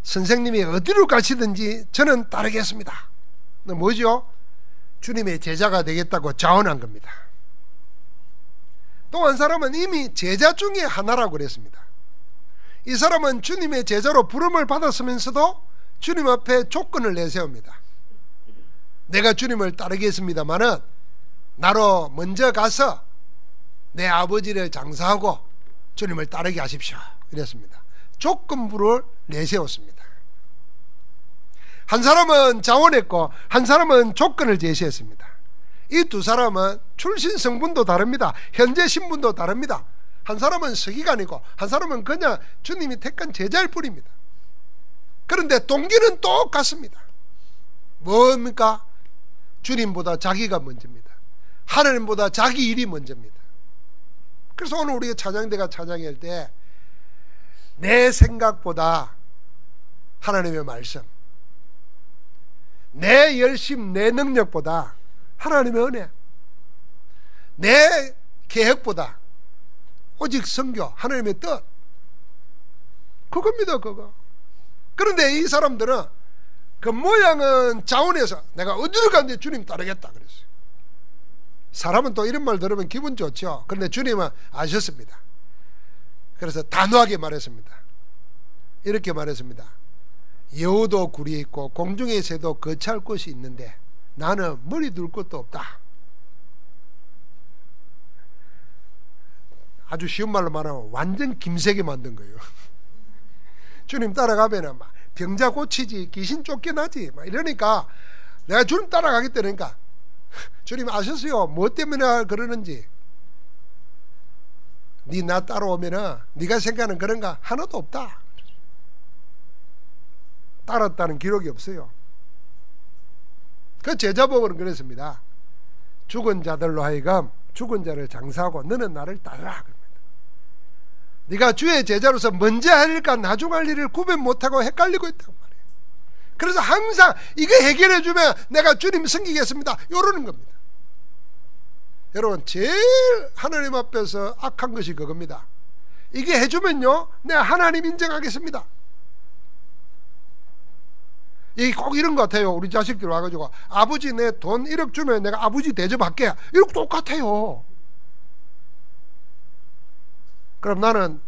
선생님이 어디로 가시든지 저는 따르겠습니다. 뭐죠? 주님의 제자가 되겠다고 자원한 겁니다. 또 한 사람은 이미 제자 중에 하나라고 그랬습니다. 이 사람은 주님의 제자로 부름을 받았으면서도 주님 앞에 조건을 내세웁니다. 내가 주님을 따르겠습니다마는 나로 먼저 가서 내 아버지를 장사하고 주님을 따르게 하십시오. 이랬습니다. 조건부를 내세웠습니다. 한 사람은 자원했고 한 사람은 조건을 제시했습니다. 이 두 사람은 출신 성분도 다릅니다. 현재 신분도 다릅니다. 한 사람은 서기관이고 한 사람은 그냥 주님이 택한 제자일 뿐입니다. 그런데 동기는 똑같습니다. 뭡니까? 주님보다 자기가 먼저입니다. 하나님보다 자기 일이 먼저입니다. 그래서 오늘 우리가 찬양대가 찬양할 때 내 생각보다 하나님의 말씀, 내 열심, 내 능력보다 하나님의 은혜, 내 계획보다 오직 선교, 하나님의 뜻, 그겁니다. 그거. 그런데 이 사람들은 그 모양은 자원해서 내가 어디로 가는데 주님 따르겠다 그랬어요. 사람은 또 이런 말 들으면 기분 좋죠. 그런데 주님은 아셨습니다. 그래서 단호하게 말했습니다. 이렇게 말했습니다. 여우도 굴이 있고 공중의 새도 거처할 곳이 있는데 나는 머리 둘 곳도 없다. 아주 쉬운 말로 말하면 완전 김세게 만든 거예요. 주님 따라가면 막 병자 고치지, 귀신 쫓겨나지 막 이러니까 내가 주님 따라가겠다니까 주님 아셨어요. 뭐 때문에 그러는지. 네 나 따라오면은 네가 생각하는 그런 거 하나도 없다. 따랐다는 기록이 없어요. 그 제자복은 그랬습니다. 죽은 자들로 하여금 죽은 자를 장사하고 너는 나를 따르라. 네가 주의 제자로서 먼저 할 일과 나중 할 일을 구분 못하고 헷갈리고 있단 말이에요. 그래서 항상 이거 해결해 주면 내가 주님 섬기겠습니다 이러는 겁니다. 여러분 제일 하나님 앞에서 악한 것이 그겁니다. 이게 해주면요 내가 하나님 인정하겠습니다. 이 꼭 이런 것 같아요. 우리 자식들 와가지고 아버지 내 돈 1억 주면 내가 아버지 대접할게. 이렇게 똑같아요. 그럼 나는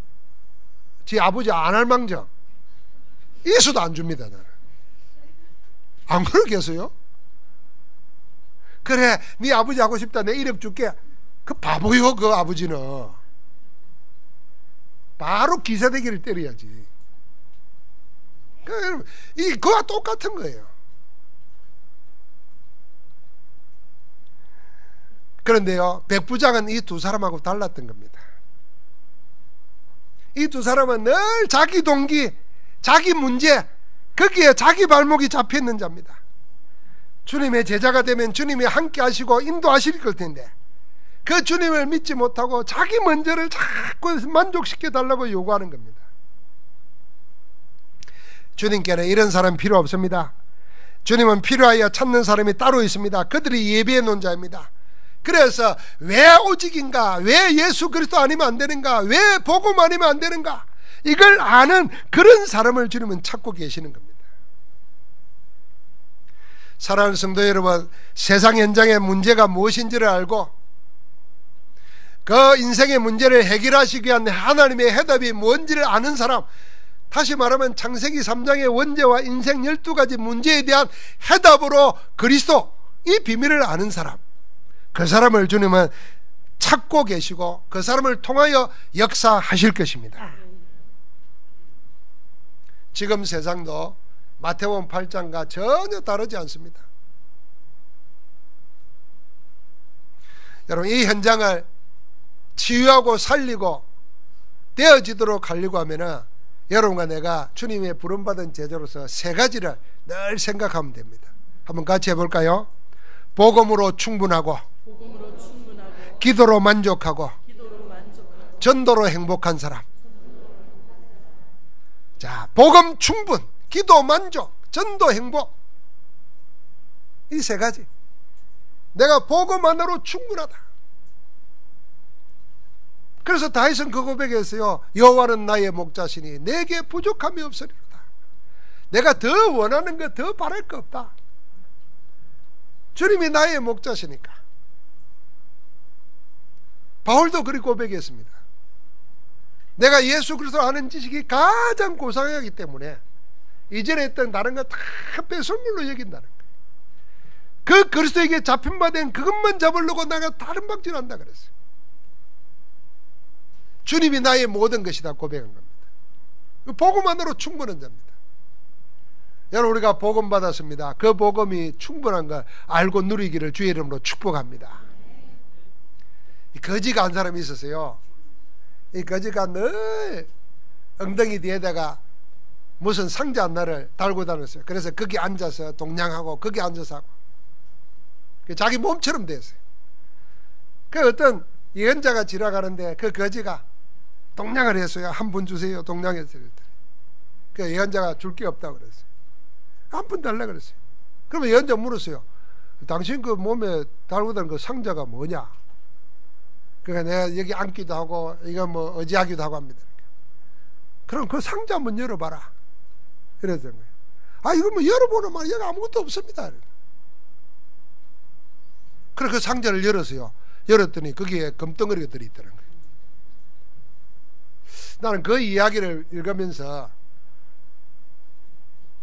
지 아버지 안 할 망정 예수도 안 줍니다. 나는 안 그러겠어요? 그래 네 아버지 하고 싶다 내 1억 줄게. 그 바보요. 그 아버지는 바로 기사대기를 때려야지. 그거와 똑같은 거예요. 그런데요 백부장은 이 두 사람하고 달랐던 겁니다. 이 두 사람은 늘 자기 동기, 자기 문제, 거기에 자기 발목이 잡혀있는 자입니다. 주님의 제자가 되면 주님이 함께 하시고 인도하실 걸 텐데 그 주님을 믿지 못하고 자기 먼저를 자꾸 만족시켜 달라고 요구하는 겁니다. 주님께는 이런 사람 필요 없습니다. 주님은 필요하여 찾는 사람이 따로 있습니다. 그들이 예비해 놓은 자입니다. 그래서 왜 오직인가, 왜 예수 그리스도 아니면 안 되는가, 왜 복음 아니면 안 되는가, 이걸 아는 그런 사람을 주님은 찾고 계시는 겁니다. 사랑하는 성도 여러분, 세상 현장의 문제가 무엇인지를 알고 그 인생의 문제를 해결하시기 위한 하나님의 해답이 뭔지를 아는 사람, 다시 말하면 창세기 3장의 원죄와 인생 12가지 문제에 대한 해답으로 그리스도, 이 비밀을 아는 사람, 그 사람을 주님은 찾고 계시고 그 사람을 통하여 역사하실 것입니다. 지금 세상도 마태복음 8장과 전혀 다르지 않습니다. 여러분 이 현장을 치유하고 살리고 되어지도록 하려고 하면은 여러분과 내가 주님의 부름받은 제자로서 세 가지를 늘 생각하면 됩니다. 한번 같이 해볼까요? 복음으로 충분하고, 기도로 만족하고, 전도로 행복한 사람. 자, 복음 충분, 기도 만족, 전도 행복, 이 세 가지. 내가 복음 하나로 충분하다. 그래서 다윗은 그 고백했어요. 여호와는 나의 목자시니 내게 부족함이 없으리로다. 내가 더 원하는 거, 더 바랄 거 없다. 주님이 나의 목자시니까. 바울도 그렇게 고백했습니다. 내가 예수 그리스도 아는 지식이 가장 고상하기 때문에 이전에 했던 다른 거 다 배설물로 여긴다는 거예요. 그 그리스도에게 잡힌 바 된 그것만 잡으려고 내가 다른 방질한다 그랬어요. 주님이 나의 모든 것이다 고백한 겁니다. 복음만으로 충분한 자입니다. 여러분 우리가 복음 받았습니다. 그 복음이 충분한 걸 알고 누리기를 주의 이름으로 축복합니다. 거지가 한 사람이 있었어요. 이 거지가 늘 엉덩이 뒤에다가 무슨 상자 하나를 달고 다녔어요. 그래서 거기 앉아서 동냥하고 거기 앉아서 하고 자기 몸처럼 됐어요. 그 어떤 예언자가 지나가는데 그 거지가 동냥을 했어요. 한 분 주세요. 동냥했어요. 그 예언자가 줄 게 없다고 그랬어요. 한 분 달라 그랬어요. 그러면 예언자 물었어요. 당신 그 몸에 달고 다니는 그 상자가 뭐냐? 그러니까 내가 여기 앉기도 하고 이거 뭐 의지하기도 하고 합니다. 그럼 그 상자 한번 열어봐라. 이랬던 거예요. 아, 이거 뭐 열어보는 말 여기 아무것도 없습니다. 그래서 그 상자를 열었어요. 열었더니 거기에 금덩어리가 들어있다는 거예요. 나는 그 이야기를 읽으면서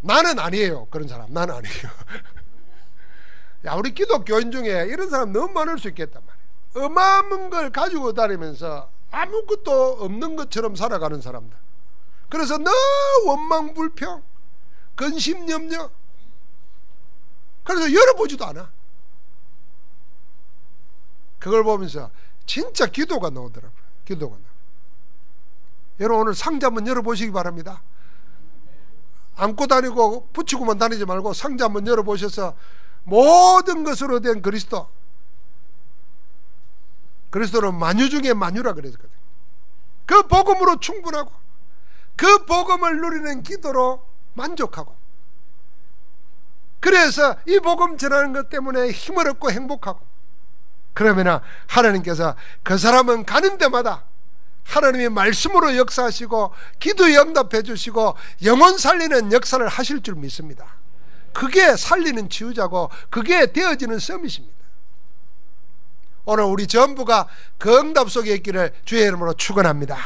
나는 아니에요. 그런 사람. 나는 아니에요. 야, 우리 기독교인 중에 이런 사람 너무 많을 수 있겠단 말이에요. 어마어마한 걸 가지고 다니면서 아무것도 없는 것처럼 살아가는 사람들. 그래서 너 원망불평, 근심염려. 그래서 열어보지도 않아. 그걸 보면서 진짜 기도가 나오더라고요. 기도가 나와요. 여러분 오늘 상자 한번 열어보시기 바랍니다. 안고 다니고 붙이고만 다니지 말고 상자 한번 열어보셔서 모든 것으로 된 그리스도, 그리스도는 만유 중에 만유라 그랬거든요. 그 복음으로 충분하고 그 복음을 누리는 기도로 만족하고, 그래서 이 복음 전하는 것 때문에 힘을 얻고 행복하고, 그러면 하나님께서 그 사람은 가는 데마다 하나님의 말씀으로 역사하시고 기도에 응답해 주시고 영혼 살리는 역사를 하실 줄 믿습니다. 그게 살리는 치유자고 그게 되어지는 서밋입니다. 오늘 우리 전부가 그 응답 속에 있기를 주의 이름으로 축원합니다.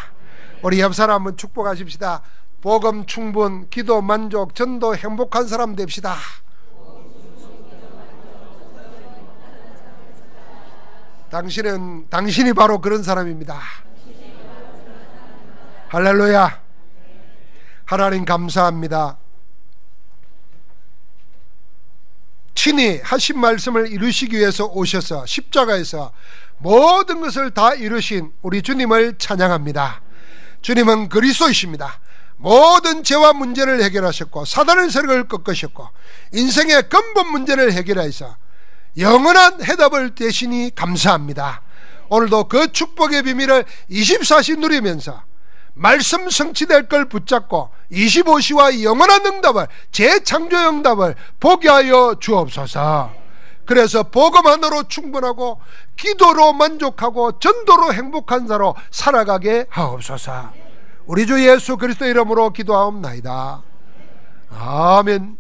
우리 옆 사람 한번 축복하십시다. 복음 충분, 기도 만족, 전도 행복한 사람 됩시다. 당신이 바로 그런 사람입니다. 할렐루야. 하나님 감사합니다. 친히 하신 말씀을 이루시기 위해서 오셔서 십자가에서 모든 것을 다 이루신 우리 주님을 찬양합니다. 주님은 그리스도이십니다. 모든 죄와 문제를 해결하셨고 사단의 세력을 꺾으셨고 인생의 근본 문제를 해결하셔서 영원한 해답을 대시니 감사합니다. 오늘도 그 축복의 비밀을 24시 누리면서 말씀 성취될 걸 붙잡고 25시와 영원한 응답을, 재창조 응답을 보게 하여 주옵소서. 그래서 복음 하나로 충분하고 기도로 만족하고 전도로 행복한 자로 살아가게 하옵소서. 우리 주 예수 그리스도 이름으로 기도하옵나이다. 아멘.